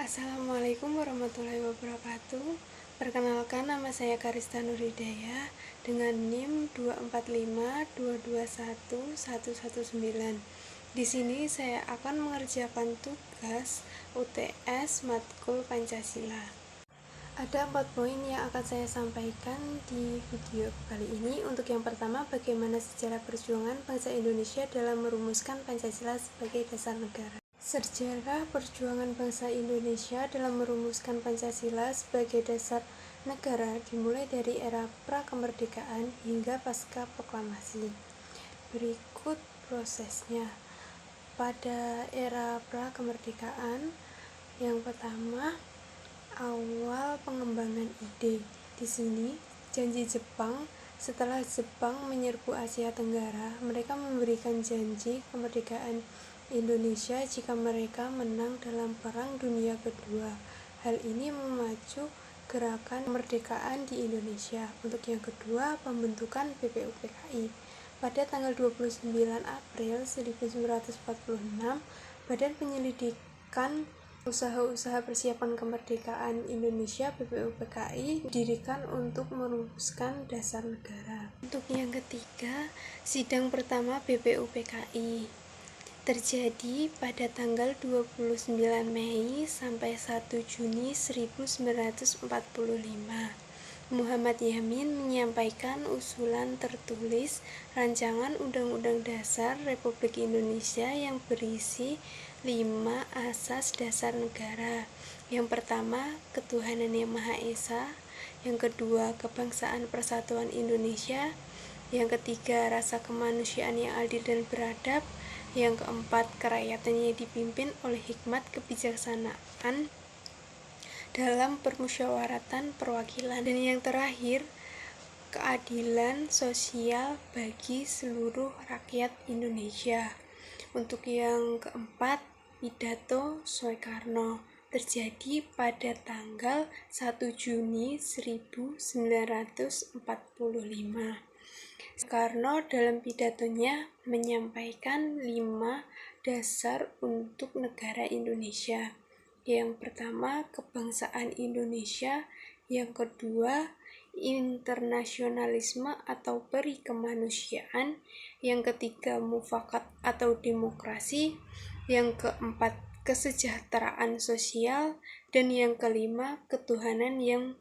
Assalamualaikum warahmatullahi wabarakatuh. Perkenalkan, nama saya Karista Nuridaya dengan NIM 245221119. Di sini saya akan mengerjakan tugas UTS Matkul Pancasila. Ada 4 poin yang akan saya sampaikan di video kali ini. Untuk yang pertama, bagaimana sejarah perjuangan bangsa Indonesia dalam merumuskan Pancasila sebagai dasar negara. Sejarah perjuangan bangsa Indonesia dalam merumuskan Pancasila sebagai dasar negara dimulai dari era prakemerdekaan hingga pasca proklamasi. Berikut prosesnya. Pada era prakemerdekaan, yang pertama, awal pengembangan ide. Di sini, janji Jepang. Setelah Jepang menyerbu Asia Tenggara, mereka memberikan janji kemerdekaan Indonesia jika mereka menang dalam Perang Dunia Kedua. Hal ini memacu gerakan kemerdekaan di Indonesia. Untuk yang kedua, pembentukan BPUPKI. Pada tanggal 29 April 1946, Badan Penyelidikan Usaha-usaha Persiapan Kemerdekaan Indonesia (BPUPKI) didirikan untuk merumuskan dasar negara. Untuk yang ketiga, sidang pertama BPUPKI terjadi pada tanggal 29 Mei sampai 1 Juni 1945. Muhammad Yamin menyampaikan usulan tertulis Rancangan Undang-Undang Dasar Republik Indonesia yang berisi 5 asas dasar negara. Yang pertama, ketuhanan yang Maha Esa. Yang kedua, kebangsaan persatuan Indonesia. Yang ketiga, rasa kemanusiaan yang adil dan beradab. Yang keempat, kerakyatan yang dipimpin oleh hikmat kebijaksanaan dalam permusyawaratan perwakilan. Dan yang terakhir, keadilan sosial bagi seluruh rakyat Indonesia. Untuk yang keempat, pidato Soekarno terjadi pada tanggal 1 Juni 1945. Soekarno dalam pidatonya menyampaikan 5 dasar untuk negara Indonesia. Yang pertama, kebangsaan Indonesia. Yang kedua, internasionalisme atau peri kemanusiaan. Yang ketiga, mufakat atau demokrasi. Yang keempat, kesejahteraan sosial. Dan yang kelima, ketuhanan yang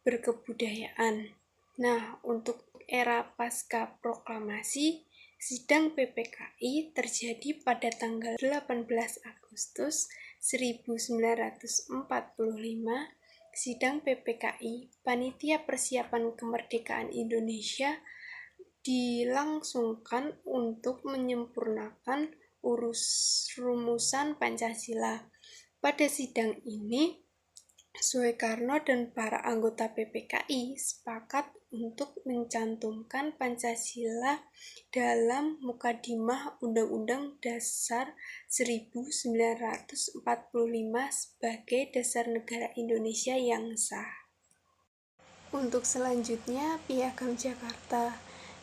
berkebudayaan. Nah, untuk era pasca proklamasi, sidang PPKI terjadi pada tanggal 18 Agustus 1945. Sidang PPKI, Panitia Persiapan Kemerdekaan Indonesia, dilangsungkan untuk menyempurnakan rumusan Pancasila. Pada sidang ini, Soekarno dan para anggota PPKI sepakat untuk mencantumkan Pancasila dalam Mukadimah Undang-Undang Dasar 1945 sebagai dasar negara Indonesia yang sah. Untuk selanjutnya, Piagam Jakarta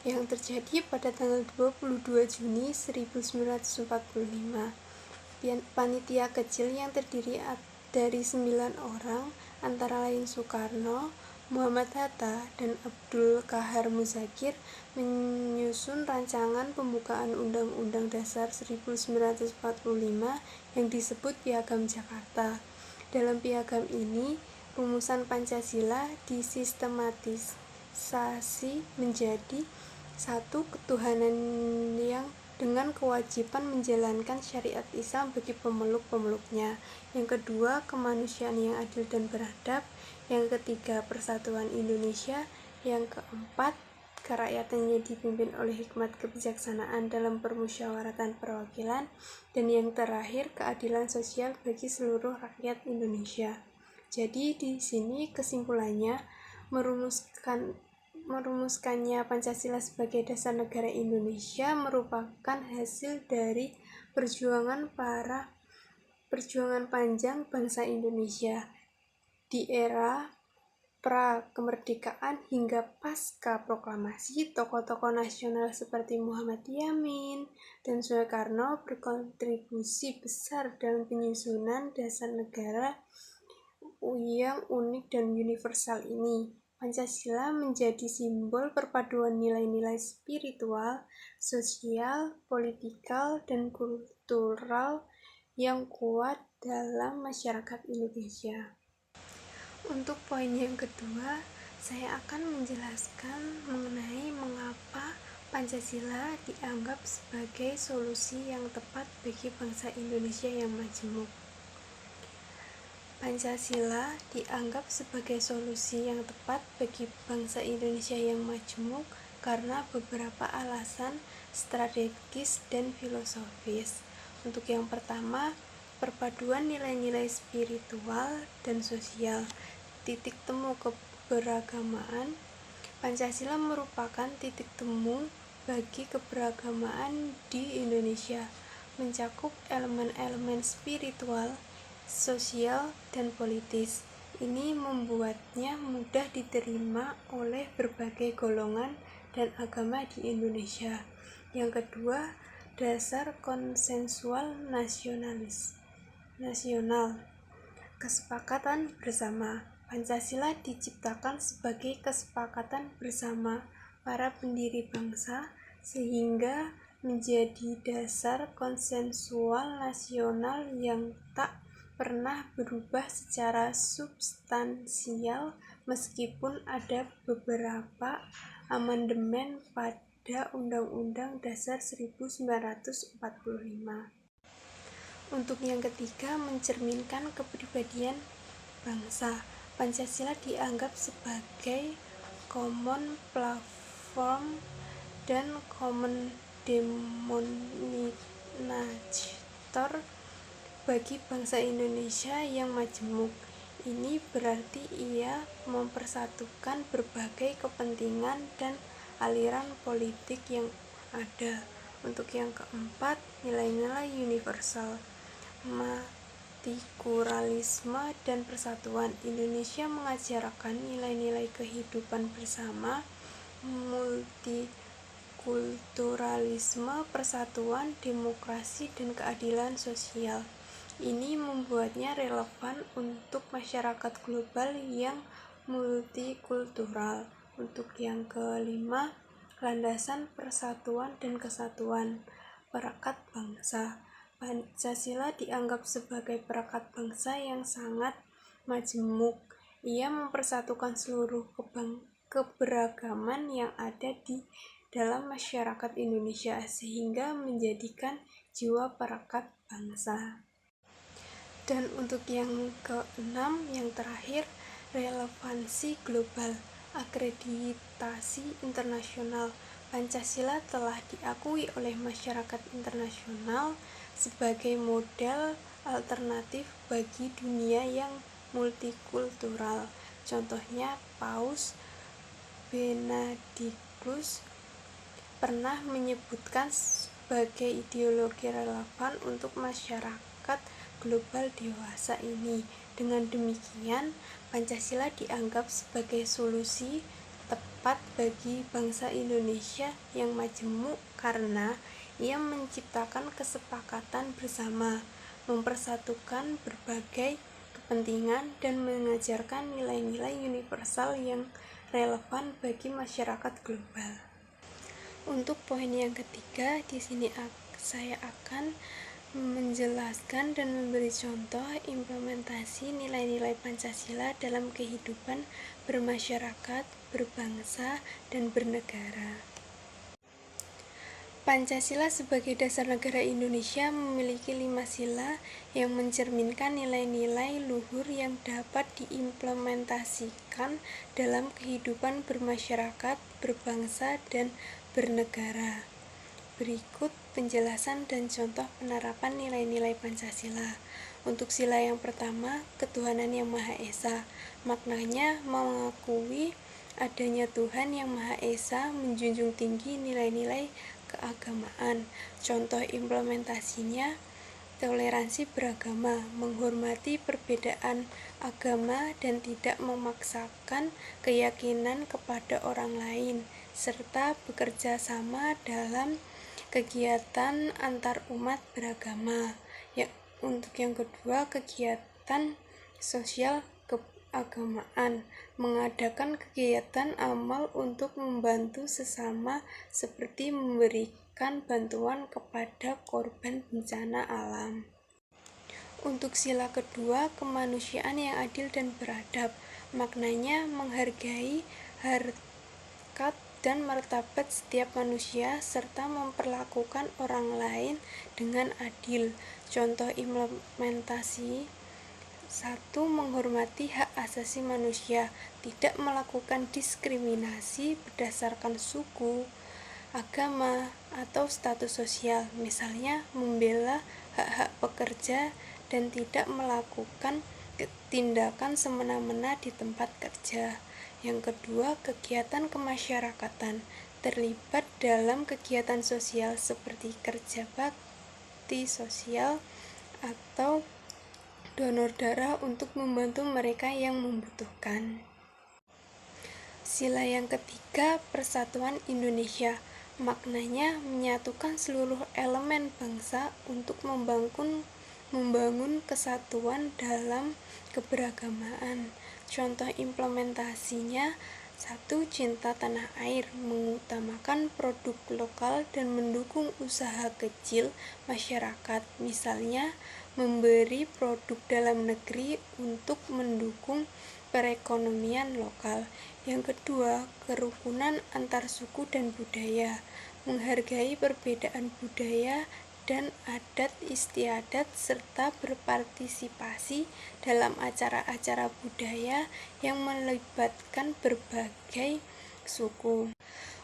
yang terjadi pada tanggal 22 Juni 1945. Panitia kecil yang terdiri dari 9 orang, antara lain Soekarno, Muhammad Hatta, dan Abdul Qahar Muzakir, menyusun rancangan pembukaan Undang-Undang Dasar 1945 yang disebut Piagam Jakarta. Dalam piagam ini, rumusan Pancasila disistematisasi menjadi 1. Ketuhanan yang dengan kewajiban menjalankan syariat Islam bagi pemeluk-pemeluknya. Yang kedua, kemanusiaan yang adil dan beradab. Yang ketiga, persatuan Indonesia. Yang keempat, kerakyatan yang dipimpin oleh hikmat kebijaksanaan dalam permusyawaratan perwakilan. Dan yang terakhir, keadilan sosial bagi seluruh rakyat Indonesia. Jadi di sini kesimpulannya, merumuskannya Pancasila sebagai dasar negara Indonesia merupakan hasil dari perjuangan panjang bangsa Indonesia di era pra-kemerdekaan hingga pasca proklamasi, tokoh-tokoh nasional seperti Muhammad Yamin dan Soekarno berkontribusi besar dalam penyusunan dasar negara yang unik dan universal ini. Pancasila menjadi simbol perpaduan nilai-nilai spiritual, sosial, politikal, dan kultural yang kuat dalam masyarakat Indonesia. Untuk poin yang kedua, saya akan menjelaskan mengenai mengapa Pancasila dianggap sebagai solusi yang tepat bagi bangsa Indonesia yang majemuk. Pancasila dianggap sebagai solusi yang tepat bagi bangsa Indonesia yang majemuk karena beberapa alasan strategis dan filosofis. Untuk yang pertama, perpaduan nilai-nilai spiritual dan sosial. Titik temu keberagaman. Pancasila merupakan titik temu bagi keberagaman di Indonesia, mencakup elemen-elemen spiritual, sosial, dan politis. Ini membuatnya mudah diterima oleh berbagai golongan dan agama di Indonesia. Yang kedua, dasar konsensual nasional. Kesepakatan bersama. Pancasila diciptakan sebagai kesepakatan bersama para pendiri bangsa sehingga menjadi dasar konsensual nasional yang tak pernah berubah secara substansial meskipun ada beberapa amandemen pada Undang-Undang Dasar 1945. Untuk yang ketiga, mencerminkan kepribadian bangsa. Pancasila dianggap sebagai common platform dan common denominator bagi bangsa Indonesia yang majemuk. Ini berarti ia mempersatukan berbagai kepentingan dan aliran politik yang ada. Untuk yang keempat, nilai-nilai universal. Multikulturalisme dan persatuan. Indonesia mengajarkan nilai-nilai kehidupan bersama, multikulturalisme, persatuan, demokrasi, dan keadilan sosial. Ini membuatnya relevan untuk masyarakat global yang multikultural. Untuk yang kelima, landasan persatuan dan kesatuan. Perekat bangsa. Pancasila dianggap sebagai perekat bangsa yang sangat majemuk. Ia mempersatukan seluruh keberagaman yang ada di dalam masyarakat Indonesia sehingga menjadikan jiwa perekat bangsa. Dan untuk yang keenam, yang terakhir, relevansi global, akreditasi internasional. Pancasila telah diakui oleh masyarakat internasional sebagai model alternatif bagi dunia yang multikultural. Contohnya, Paus Benedictus pernah menyebutkan sebagai ideologi relevan untuk masyarakat global dewasa ini. Dengan demikian, Pancasila dianggap sebagai solusi tepat bagi bangsa Indonesia yang majemuk karena ia menciptakan kesepakatan bersama, mempersatukan berbagai kepentingan, dan mengajarkan nilai-nilai universal yang relevan bagi masyarakat global. Untuk poin yang ketiga, di sini saya akan menjelaskan dan memberi contoh implementasi nilai-nilai Pancasila dalam kehidupan bermasyarakat, berbangsa, dan bernegara. Pancasila sebagai dasar negara Indonesia memiliki 5 sila yang mencerminkan nilai-nilai luhur yang dapat diimplementasikan dalam kehidupan bermasyarakat, berbangsa, dan bernegara. Berikut penjelasan dan contoh penerapan nilai-nilai Pancasila. Untuk sila yang pertama, ketuhanan yang Maha Esa. Maknanya mengakui adanya Tuhan yang Maha Esa, menjunjung tinggi nilai-nilai keagamaan. Contoh implementasinya, toleransi beragama, menghormati perbedaan agama dan tidak memaksakan keyakinan kepada orang lain, serta bekerja sama dalam kegiatan antar umat beragama. Untuk yang kedua, kegiatan sosial keagamaan, mengadakan kegiatan amal untuk membantu sesama seperti memberikan bantuan kepada korban bencana alam. Untuk sila kedua, kemanusiaan yang adil dan beradab, maknanya menghargai harkat dan martabat setiap manusia serta memperlakukan orang lain dengan adil. Contoh implementasi: 1. Menghormati hak asasi manusia, tidak melakukan diskriminasi berdasarkan suku, agama, atau status sosial, misalnya membela hak-hak pekerja dan tidak melakukan tindakan semena-mena di tempat kerja. Yang kedua, kegiatan kemasyarakatan, terlibat dalam kegiatan sosial seperti kerja bakti sosial atau donor darah untuk membantu mereka yang membutuhkan. Sila yang ketiga, Persatuan Indonesia, maknanya menyatukan seluruh elemen bangsa untuk membangun kesatuan dalam keberagamaan. Contoh implementasinya: 1. Cinta tanah air, mengutamakan produk lokal dan mendukung usaha kecil masyarakat, misalnya memberi produk dalam negeri untuk mendukung perekonomian lokal. Yang kedua, kerukunan antar suku dan budaya, menghargai perbedaan budaya dan adat istiadat serta berpartisipasi dalam acara-acara budaya yang melibatkan berbagai suku.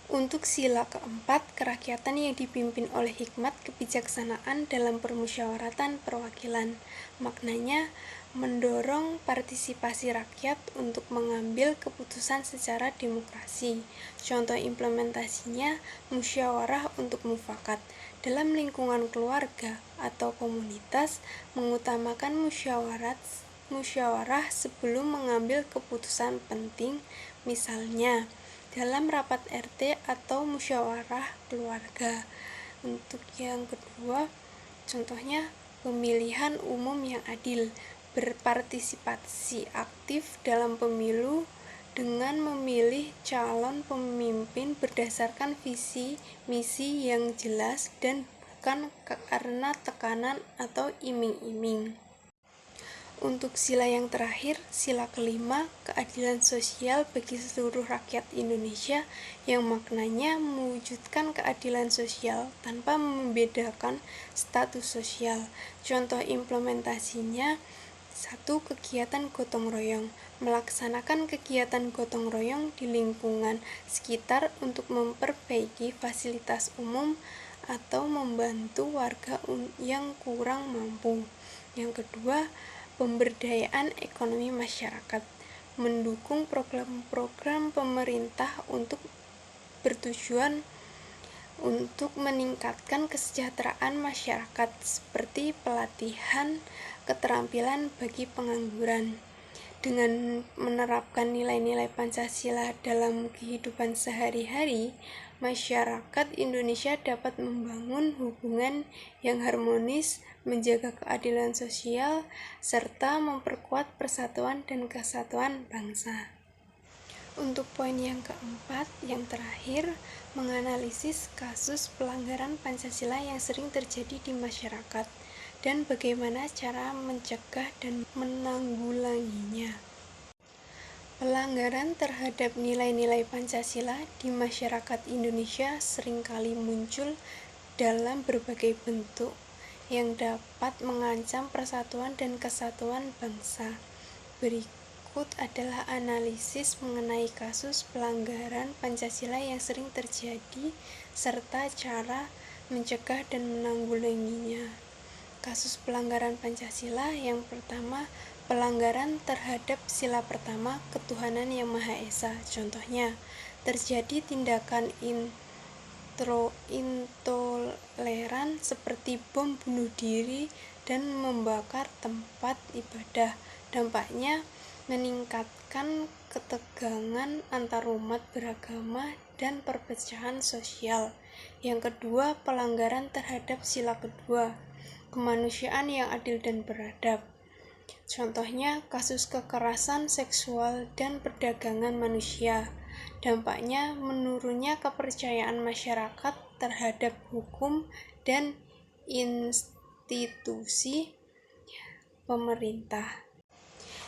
Untuk sila keempat, kerakyatan yang dipimpin oleh hikmat kebijaksanaan dalam permusyawaratan perwakilan, maknanya mendorong partisipasi rakyat untuk mengambil keputusan secara demokrasi. Contoh implementasinya: musyawarah untuk mufakat. Dalam lingkungan keluarga atau komunitas, mengutamakan musyawarah sebelum mengambil keputusan penting, misalnya dalam rapat RT atau musyawarah keluarga. Untuk yang kedua, contohnya pemilihan umum yang adil, berpartisipasi aktif dalam pemilu dengan memilih calon pemimpin berdasarkan visi misi yang jelas dan bukan karena tekanan atau iming-iming. Untuk sila yang terakhir, sila kelima, keadilan sosial bagi seluruh rakyat Indonesia, yang maknanya mewujudkan keadilan sosial tanpa membedakan status sosial. Contoh implementasinya: 1. Kegiatan gotong royong, melaksanakan kegiatan gotong royong di lingkungan sekitar untuk memperbaiki fasilitas umum atau membantu warga yang kurang mampu. Yang kedua, pemberdayaan ekonomi masyarakat, mendukung program-program pemerintah untuk bertujuan untuk meningkatkan kesejahteraan masyarakat seperti pelatihan keterampilan bagi pengangguran. Dengan menerapkan nilai-nilai Pancasila dalam kehidupan sehari-hari, masyarakat Indonesia dapat membangun hubungan yang harmonis, menjaga keadilan sosial, serta memperkuat persatuan dan kesatuan bangsa. Untuk poin yang keempat, yang terakhir, menganalisis kasus pelanggaran Pancasila yang sering terjadi di masyarakat dan bagaimana cara mencegah dan menanggulanginya. Pelanggaran terhadap nilai-nilai Pancasila di masyarakat Indonesia seringkali muncul dalam berbagai bentuk yang dapat mengancam persatuan dan kesatuan bangsa. Berikut adalah analisis mengenai kasus pelanggaran Pancasila yang sering terjadi serta cara mencegah dan menanggulanginya. Kasus pelanggaran Pancasila yang pertama, pelanggaran terhadap sila pertama ketuhanan yang Maha Esa. Contohnya, terjadi tindakan intoleran seperti bom bunuh diri dan membakar tempat ibadah. Dampaknya meningkatkan ketegangan antarumat beragama dan perpecahan sosial. Yang kedua, pelanggaran terhadap sila kedua, kemanusiaan yang adil dan beradab. Contohnya, kasus kekerasan seksual dan perdagangan manusia. Dampaknya menurunnya kepercayaan masyarakat terhadap hukum dan institusi pemerintah.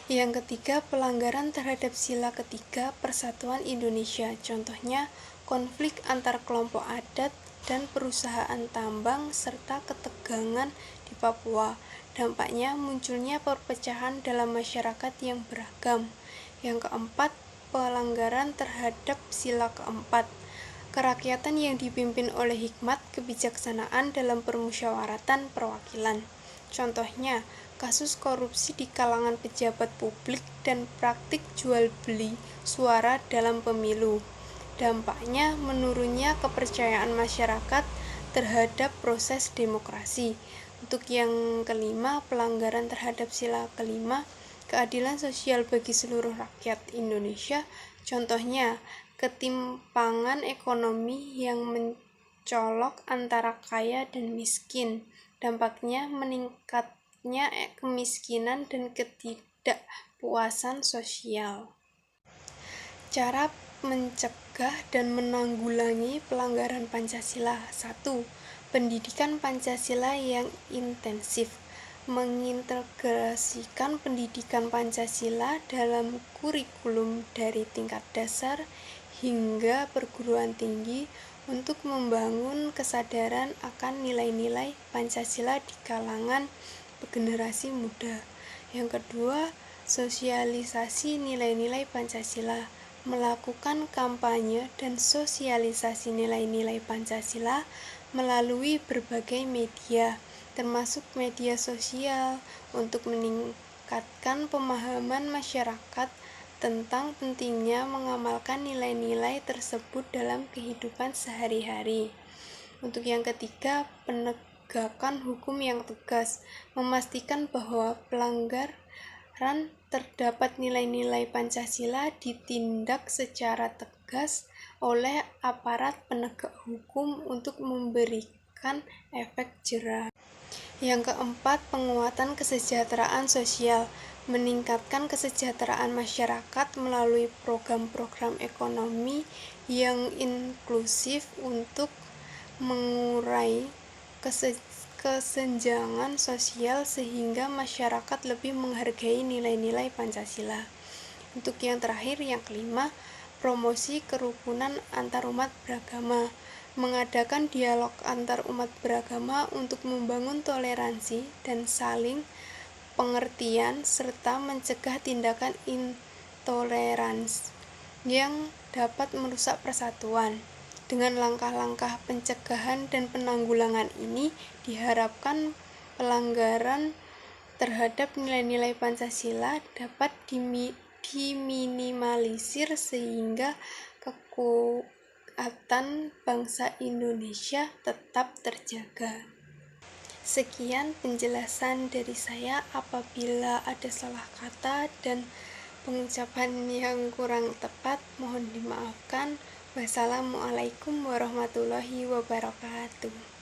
Yang ketiga, pelanggaran terhadap sila ketiga Persatuan Indonesia. Contohnya, konflik antar kelompok adat dan perusahaan tambang serta ketegangan di Papua. Dampaknya munculnya perpecahan dalam masyarakat yang beragam. Yang keempat, pelanggaran terhadap sila keempat, kerakyatan yang dipimpin oleh hikmat kebijaksanaan dalam permusyawaratan perwakilan. Contohnya, kasus korupsi di kalangan pejabat publik dan praktik jual beli suara dalam pemilu. Dampaknya menurunnya kepercayaan masyarakat terhadap proses demokrasi. Untuk yang kelima, pelanggaran terhadap sila kelima, keadilan sosial bagi seluruh rakyat Indonesia. Contohnya, ketimpangan ekonomi yang mencolok antara kaya dan miskin. Dampaknya meningkatnya kemiskinan dan ketidakpuasan sosial. Cara mencegah dan menanggulangi pelanggaran Pancasila. 1. Pendidikan Pancasila yang intensif. Mengintegrasikan pendidikan Pancasila dalam kurikulum dari tingkat dasar hingga perguruan tinggi untuk membangun kesadaran akan nilai-nilai Pancasila di kalangan generasi muda. Yang kedua, sosialisasi nilai-nilai Pancasila. Melakukan kampanye dan sosialisasi nilai-nilai Pancasila melalui berbagai media, termasuk media sosial, untuk meningkatkan pemahaman masyarakat tentang pentingnya mengamalkan nilai-nilai tersebut dalam kehidupan sehari-hari. Untuk yang ketiga, penegakan hukum yang tegas, memastikan bahwa pelanggaran terdapat nilai-nilai Pancasila ditindak secara tegas oleh aparat penegak hukum untuk memberikan efek jera. Yang keempat, penguatan kesejahteraan sosial, meningkatkan kesejahteraan masyarakat melalui program-program ekonomi yang inklusif untuk mengurai kesenjangan sosial sehingga masyarakat lebih menghargai nilai-nilai Pancasila. Untuk yang terakhir, yang kelima, promosi kerukunan antarumat beragama, mengadakan dialog antar umat beragama untuk membangun toleransi dan saling pengertian serta mencegah tindakan intoleransi yang dapat merusak persatuan. Dengan langkah-langkah pencegahan dan penanggulangan ini, diharapkan pelanggaran terhadap nilai-nilai Pancasila dapat diminimalisir sehingga kekuatan bangsa Indonesia tetap terjaga. Sekian penjelasan dari saya. Apabila ada salah kata dan pengucapan yang kurang tepat, mohon dimaafkan. Wassalamualaikum warahmatullahi wabarakatuh.